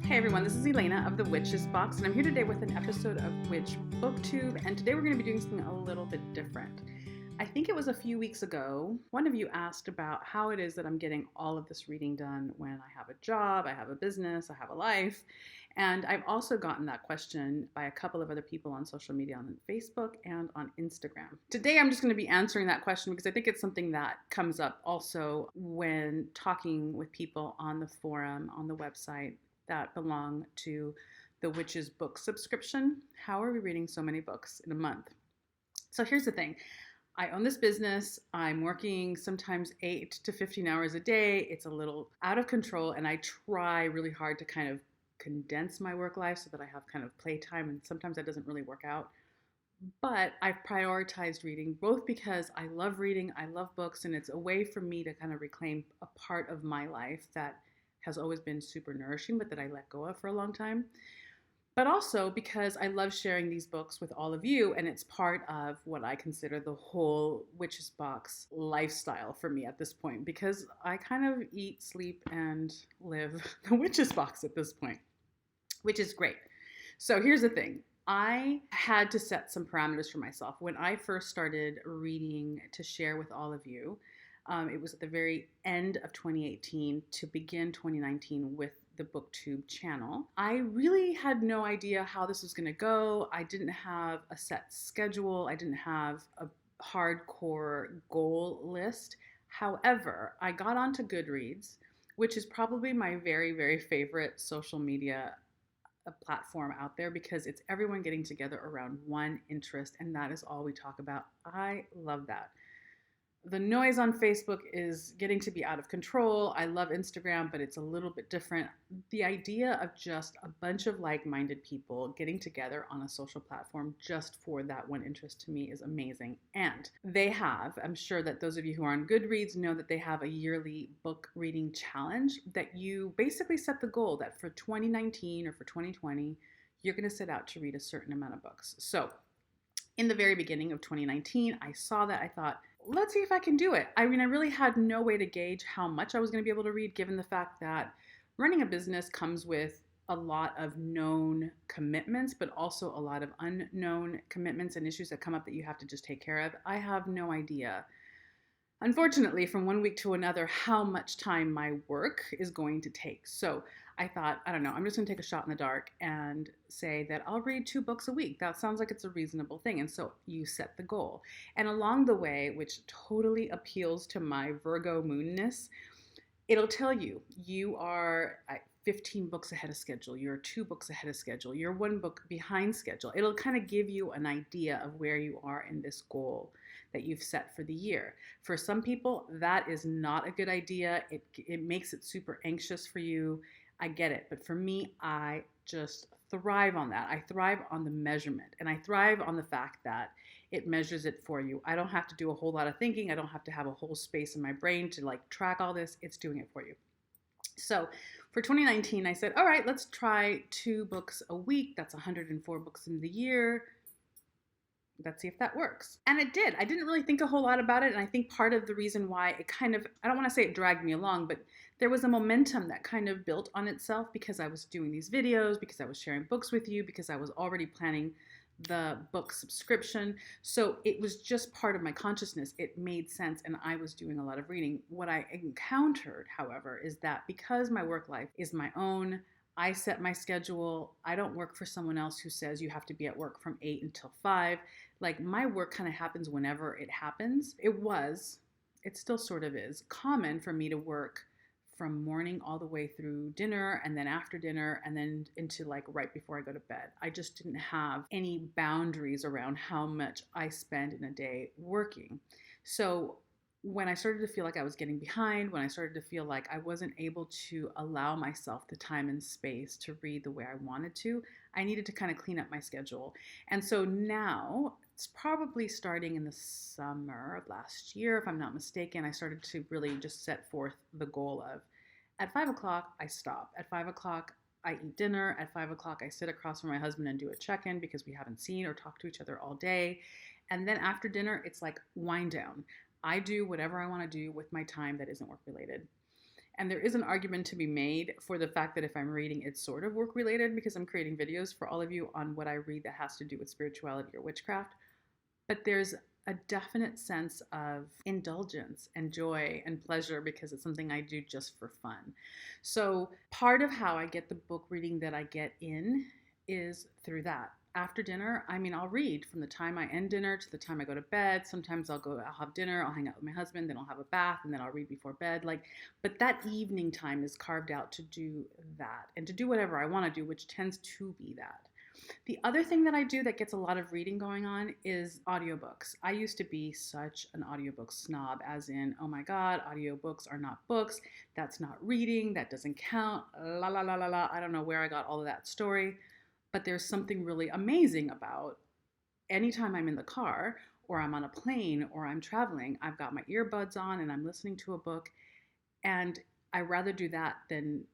Hey everyone, this is Elena of the Witches Box, and I'm here today with an episode of Witch Booktube, and today we're going to be doing something a little bit different. I think it was a few weeks ago, one of you asked about how it is that I'm getting all of this reading done when I have a job, I have a business, I have a life, and I've also gotten that question by a couple of other people on social media, on Facebook and on Instagram. Today I'm just going to be answering that question because I think it's something that comes up also when talking with people on the forum, on the website, that belong to the Witches book subscription. How are we reading so many books in a month? So here's the thing. I own this business. I'm working sometimes 8 to 15 hours a day. It's a little out of control, and I try really hard to kind of condense my work life so that I have kind of playtime, and sometimes that doesn't really work out. But I've prioritized reading, both because I love reading, I love books, and it's a way for me to kind of reclaim a part of my life that has always been super nourishing, but that I let go of for a long time. But also because I love sharing these books with all of you, and it's part of what I consider the whole Witches Box lifestyle for me at this point, because I kind of eat, sleep, and live the Witches Box at this point, which is great. So here's the thing. I had to set some parameters for myself. When I first started reading to share with all of you, it was at the very end of 2018 to begin 2019 with the Booktube channel. I really had no idea how this was going to go. I didn't have a set schedule. I didn't have a hardcore goal list. However, I got onto Goodreads, which is probably my very, very favorite social media platform out there, because it's everyone getting together around one interest, and that is all we talk about. I love that. The noise on Facebook is getting to be out of control. I love Instagram, but it's a little bit different. The idea of just a bunch of like-minded people getting together on a social platform just for that one interest, to me, is amazing. And they have, I'm sure that those of you who are on Goodreads know that they have a yearly book reading challenge that you basically set the goal that for 2019 or for 2020, you're going to set out to read a certain amount of books. So in the very beginning of 2019, I saw that. I thought, let's see if I can do it. I mean, I really had no way to gauge how much I was going to be able to read, given the fact that running a business comes with a lot of known commitments, but also a lot of unknown commitments and issues that come up that you have to just take care of. I have no idea, unfortunately, from one week to another, how much time my work is going to take. So I thought, I don't know, I'm just going to take a shot in the dark and say that I'll read 2 books a week. That sounds like it's a reasonable thing. And so you set the goal. And along the way, which totally appeals to my Virgo moonness, it'll tell you, you are 15 books ahead of schedule, you're 2 books ahead of schedule, you're 1 book behind schedule. It'll kind of give you an idea of where you are in this goal that you've set for the year. For some people, that is not a good idea. It makes it super anxious for you. I get it. But for me, I just thrive on that. I thrive on the measurement, and I thrive on the fact that it measures it for you. I don't have to do a whole lot of thinking. I don't have to have a whole space in my brain to like track all this. It's doing it for you. So for 2019, I said, all right, let's try 2 books a week. That's 104 books in the year. Let's see if that works. And it did. I didn't really think a whole lot about it. And I think part of the reason why it kind of, I don't want to say it dragged me along, but there was a momentum that kind of built on itself because I was doing these videos, because I was sharing books with you, because I was already planning the book subscription. So it was just part of my consciousness. It made sense, and I was doing a lot of reading. What I encountered, however, is that because my work life is my own, I set my schedule. I don't work for someone else who says you have to be at work from 8 until 5. Like, my work kind of happens whenever it happens. It still sort of is common for me to work from morning all the way through dinner, and then after dinner, and then into like right before I go to bed. I just didn't have any boundaries around how much I spend in a day working. So when I started to feel like I was getting behind, when I started to feel like I wasn't able to allow myself the time and space to read the way I wanted to, I needed to kind of clean up my schedule. And so now, it's probably starting in the summer of last year, if I'm not mistaken, I started to really just set forth the goal of, at 5 o'clock, I stop. At 5 o'clock, I eat dinner. At 5 o'clock, I sit across from my husband and do a check-in because we haven't seen or talked to each other all day. And then after dinner, it's like wind down. I do whatever I want to do with my time that isn't work related. And there is an argument to be made for the fact that if I'm reading, it's sort of work related because I'm creating videos for all of you on what I read that has to do with spirituality or witchcraft. But there's a definite sense of indulgence and joy and pleasure because it's something I do just for fun. So part of how I get the book reading that I get in is through that. After dinner, I'll read from the time I end dinner to the time I go to bed. Sometimes I'll have dinner, I'll hang out with my husband, then I'll have a bath, and then I'll read before bed. But that evening time is carved out to do that and to do whatever I want to do, which tends to be that. The other thing that I do that gets a lot of reading going on is audiobooks. I used to be such an audiobook snob, as in, oh my God, audiobooks are not books. That's not reading. That doesn't count. La la la la la. I don't know where I got all of that story. But there's something really amazing about anytime I'm in the car or I'm on a plane or I'm traveling, I've got my earbuds on and I'm listening to a book. And I rather do that than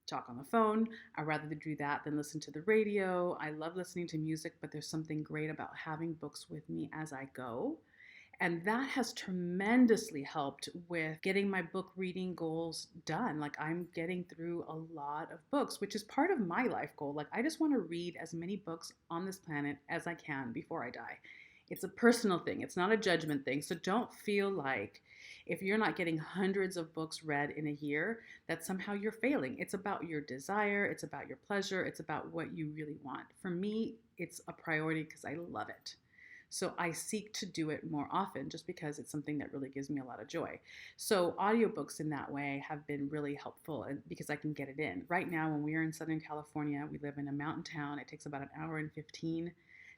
talk on the phone. I'd rather do that than listen to the radio. I love listening to music, but there's something great about having books with me as I go. And that has tremendously helped with getting my book reading goals done. I'm getting through a lot of books, which is part of my life goal. I just want to read as many books on this planet as I can before I die. It's a personal thing. It's not a judgment thing. So don't feel like if you're not getting hundreds of books read in a year, that somehow you're failing. It's about your desire. It's about your pleasure. It's about what you really want. For me, it's a priority because I love it. So I seek to do it more often just because it's something that really gives me a lot of joy. So audiobooks in that way have been really helpful because I can get it in. Right now, when we are in Southern California, we live in a mountain town. It takes about an hour and 15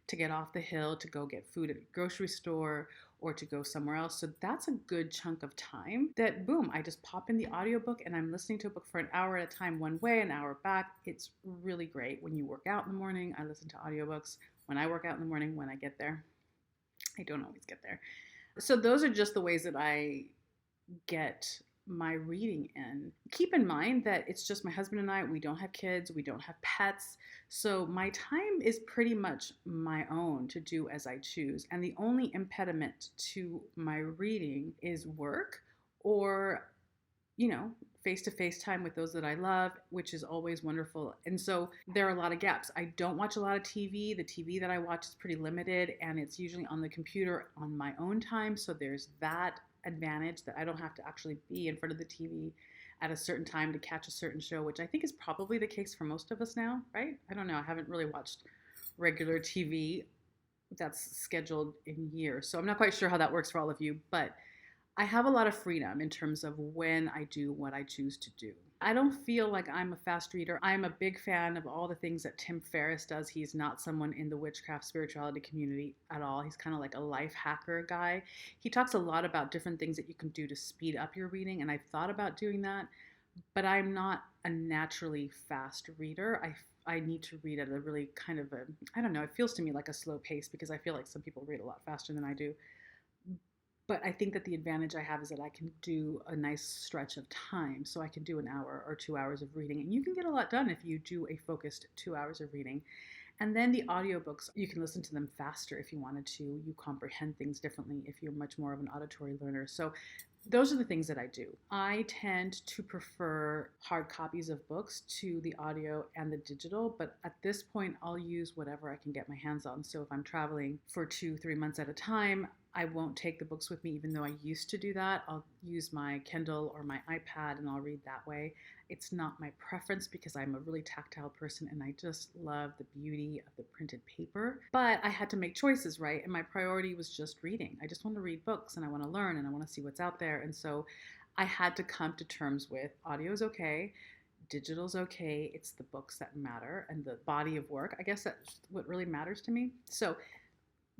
to get off the hill, to go get food at a grocery store or to go somewhere else. So that's a good chunk of time that, boom, I just pop in the audiobook and I'm listening to a book for an hour at a time, one way, an hour back. It's really great. When you work out in the morning, I listen to audiobooks. When I work out in the morning, when I get there, I don't always get there. So those are just the ways that I get my reading in. Keep in mind that it's just my husband and I. We don't have kids. We don't have pets. So my time is pretty much my own to do as I choose. And the only impediment to my reading is work or, face-to-face time with those that I love, which is always wonderful. And so there are a lot of gaps. I don't watch a lot of TV. The TV that I watch is pretty limited and it's usually on the computer on my own time. So there's that advantage that I don't have to actually be in front of the TV at a certain time to catch a certain show, which I think is probably the case for most of us now, right? I don't know. I haven't really watched regular TV that's scheduled in years. So I'm not quite sure how that works for all of you, but I have a lot of freedom in terms of when I do what I choose to do. I don't feel like I'm a fast reader. I'm a big fan of all the things that Tim Ferriss does. He's not someone in the witchcraft spirituality community at all. He's kind of like a life hacker guy. He talks a lot about different things that you can do to speed up your reading, and I've thought about doing that, but I'm not a naturally fast reader. I need to read at a really kind of it feels to me like a slow pace because I feel like some people read a lot faster than I do. But I think that the advantage I have is that I can do a nice stretch of time. So I can do an hour or 2 hours of reading. And you can get a lot done if you do a focused 2 hours of reading. And then the audiobooks, you can listen to them faster if you wanted to. You comprehend things differently if you're much more of an auditory learner. So those are the things that I do. I tend to prefer hard copies of books to the audio and the digital, but at this point, I'll use whatever I can get my hands on. So if I'm traveling for 2-3 months at a time, I won't take the books with me, even though I used to do that. I'll use my Kindle or my iPad and I'll read that way. It's not my preference because I'm a really tactile person and I just love the beauty of the printed paper. But I had to make choices, right? And my priority was just reading. I just want to read books and I want to learn and I want to see what's out there. And so I had to come to terms with audio's okay, digital's okay, it's the books that matter and the body of work. I guess that's what really matters to me. So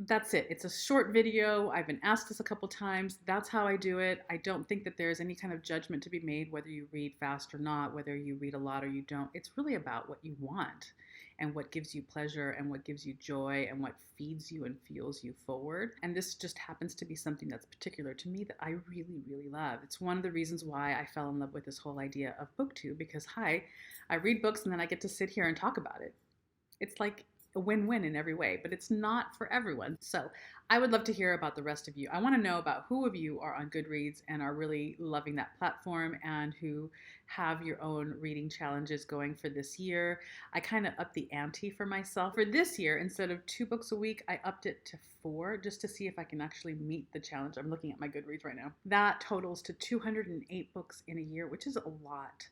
that's it. It's a short video. I've been asked this a couple times. That's how I do it. I don't think that there's any kind of judgment to be made whether you read fast or not, whether you read a lot or you don't. It's really about what you want and what gives you pleasure and what gives you joy and what feeds you and fuels you forward. And this just happens to be something that's particular to me that I really, really love. It's one of the reasons why I fell in love with this whole idea of Booktube because, I read books and then I get to sit here and talk about it. It's like a win-win in every way, but it's not for everyone. So I would love to hear about the rest of you. I want to know about who of you are on Goodreads and are really loving that platform, and who have your own reading challenges going for this year. I kind of upped the ante for myself. For this year, instead of 2 books a week, I upped it to 4, just to see if I can actually meet the challenge. I'm looking at my Goodreads right now. That totals to 208 books in a year, which is a lot.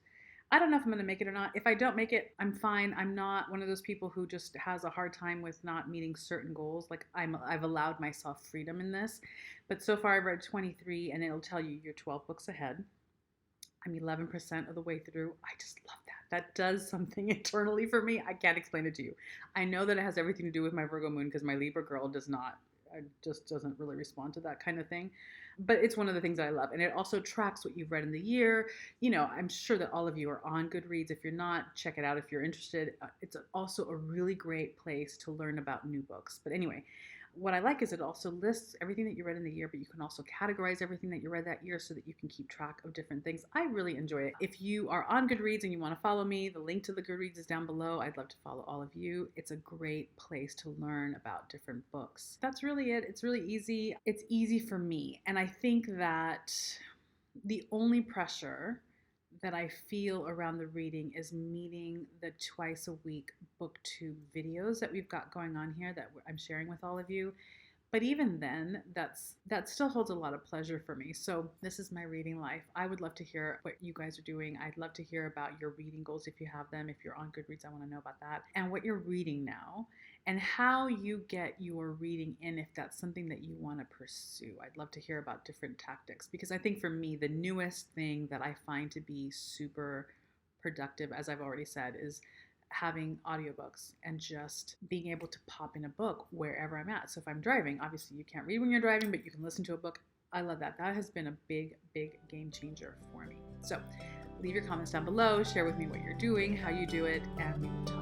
I don't know if I'm going to make it or not. If I don't make it, I'm fine. I'm not one of those people who just has a hard time with not meeting certain goals. Like, I've allowed myself freedom in this. But so far I've read 23, and it'll tell you you're 12 books ahead. I'm 11% of the way through. I just love that. That does something internally for me. I can't explain it to you. I know that it has everything to do with my Virgo moon, because my Libra girl just doesn't really respond to that kind of thing. But it's one of the things I love. And it also tracks what you've read in the year. You know, I'm sure that all of you are on Goodreads. If you're not, check it out if you're interested. It's also a really great place to learn about new books. But anyway, what I like is it also lists everything that you read in the year, but you can also categorize everything that you read that year so that you can keep track of different things. I really enjoy it. If you are on Goodreads and you want to follow me, the link to the Goodreads is down below. I'd love to follow all of you. It's a great place to learn about different books. That's really it. It's really easy. It's easy for me. And I think that the only pressure that I feel around the reading is meeting the twice a week Booktube videos that we've got going on here that I'm sharing with all of you. But even then, that still holds a lot of pleasure for me. So this is my reading life. I would love to hear what you guys are doing. I'd love to hear about your reading goals if you have them. If you're on Goodreads, I want to know about that. And what you're reading now, and how you get your reading in if that's something that you want to pursue. I'd love to hear about different tactics, because I think for me, the newest thing that I find to be super productive, as I've already said, is having audiobooks and just being able to pop in a book wherever I'm at. So if I'm driving, obviously you can't read when you're driving, but you can listen to a book. I love that. That has been a big, big game changer for me. So leave your comments down below. Share with me what you're doing, how you do it, and we will talk